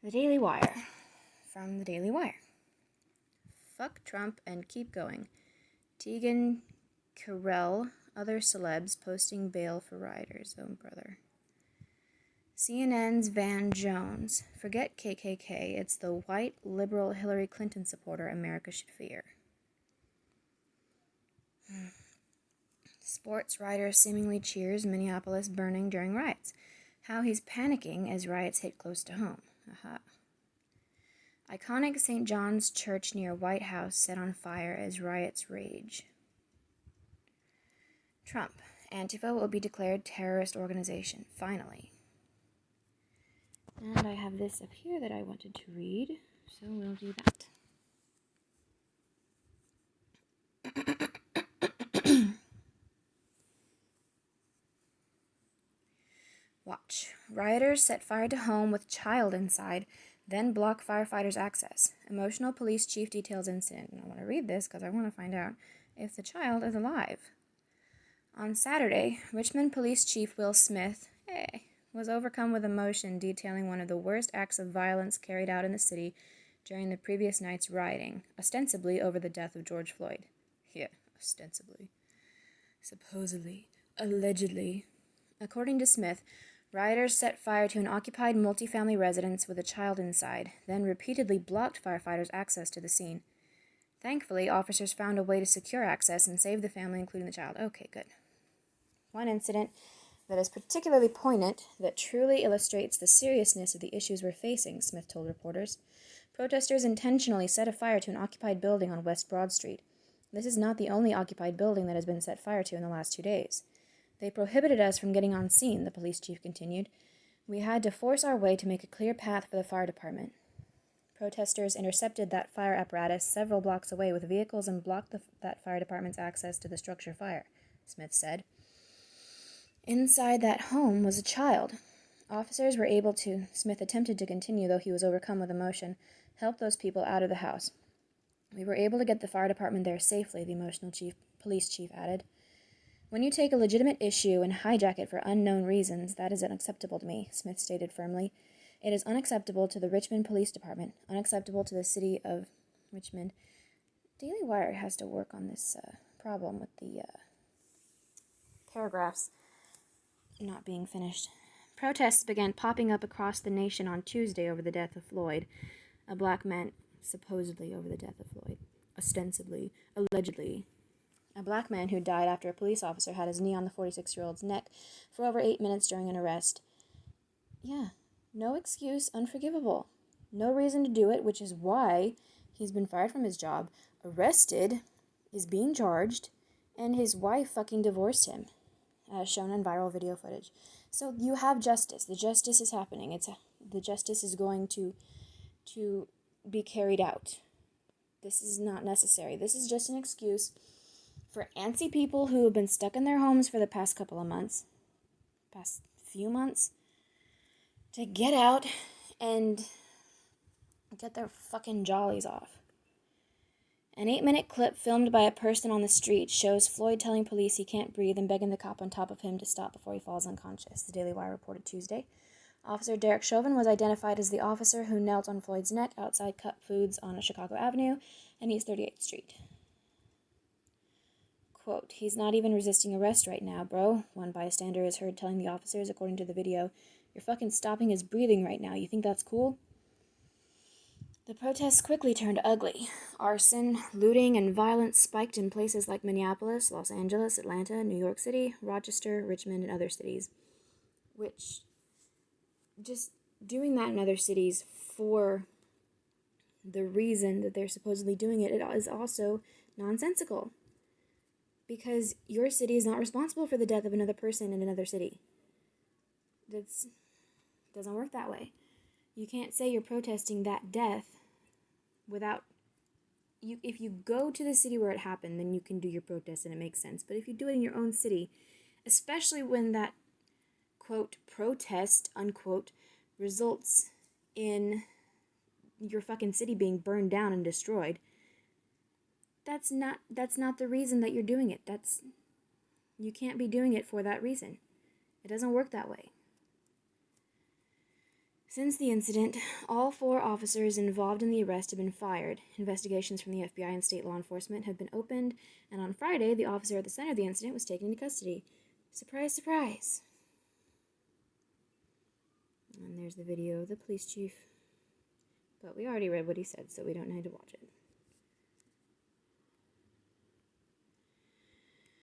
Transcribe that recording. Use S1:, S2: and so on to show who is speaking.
S1: The Daily Wire. From the Daily Wire. Fuck Trump and keep going. Tegan Carell, other celebs posting bail for rioters. Oh, brother. CNN's Van Jones. Forget KKK. It's the white, liberal Hillary Clinton supporter America should fear. Sports writer seemingly cheers Minneapolis burning during riots. How he's panicking as riots hit close to home. Aha. Iconic St. John's Church near White House set on fire as riots rage. Trump. Antifa will be declared terrorist organization. Finally. And I have this up here that I wanted to read, so we'll do that. Watch. Rioters set fire to home with child inside, then block firefighters' access. Emotional police chief details incident. And I want to read this because I want to find out if the child is alive. On Saturday, Richmond Police Chief Will Smith was overcome with emotion detailing one of the worst acts of violence carried out in the city during the previous night's rioting, ostensibly over the death of George Floyd. Yeah, ostensibly. Supposedly. Allegedly. According to Smith, rioters set fire to an occupied multifamily residence with a child inside, then repeatedly blocked firefighters' access to the scene. Thankfully, officers found a way to secure access and save the family, including the child. Okay, good. One incident that is particularly poignant, that truly illustrates the seriousness of the issues we're facing, Smith told reporters. Protesters intentionally set a fire to an occupied building on West Broad Street. This is not the only occupied building that has been set fire to in the last 2 days. They prohibited us from getting on scene, the police chief continued. We had to force our way to make a clear path for the fire department. Protesters intercepted that fire apparatus several blocks away with vehicles and blocked that fire department's access to the structure fire, Smith said. Inside that home was a child. Officers were able to, Smith attempted to continue, though he was overcome with emotion, help those people out of the house. We were able to get the fire department there safely, the emotional police chief added. When you take a legitimate issue and hijack it for unknown reasons, that is unacceptable to me, Smith stated firmly. It is unacceptable to the Richmond Police Department, unacceptable to the city of Richmond. Daily Wire has to work on this problem with the paragraphs not being finished. Protests began popping up across the nation on Tuesday over the death of Floyd, a black man, supposedly over the death of Floyd, ostensibly, allegedly. A black man who died after a police officer had his knee on the 46-year-old's neck for over 8 minutes during an arrest. Yeah, no excuse, unforgivable. No reason to do it, which is why he's been fired from his job, arrested, is being charged, and his wife fucking divorced him, as shown in viral video footage. So you have justice. The justice is happening. The justice is going to be carried out. This is not necessary. This is just an excuse for antsy people who have been stuck in their homes for the past few months, to get out and get their fucking jollies off. An 8-minute clip filmed by a person on the street shows Floyd telling police he can't breathe and begging the cop on top of him to stop before he falls unconscious, the Daily Wire reported Tuesday. Officer Derek Chauvin was identified as the officer who knelt on Floyd's neck outside Cup Foods on Chicago Avenue and East 38th Street. Quote, "He's not even resisting arrest right now, bro," one bystander is heard telling the officers, according to the video. "You're fucking stopping his breathing right now. You think that's cool?" The protests quickly turned ugly. Arson, looting, and violence spiked in places like Minneapolis, Los Angeles, Atlanta, New York City, Rochester, Richmond, and other cities. Which, just doing that in other cities for the reason that they're supposedly doing it, it is also nonsensical. Because your city is not responsible for the death of another person in another city. That doesn't work that way. You can't say you're protesting that death without... If you go to the city where it happened, then you can do your protest and it makes sense. But if you do it in your own city, especially when that, quote, protest, unquote, results in your fucking city being burned down and destroyed, that's not the reason that you're doing it. You can't be doing it for that reason. It doesn't work that way. Since the incident, all 4 officers involved in the arrest have been fired. Investigations from the FBI and state law enforcement have been opened, and on Friday, the officer at the center of the incident was taken into custody. Surprise, surprise. And there's the video of the police chief. But we already read what he said, so we don't need to watch it.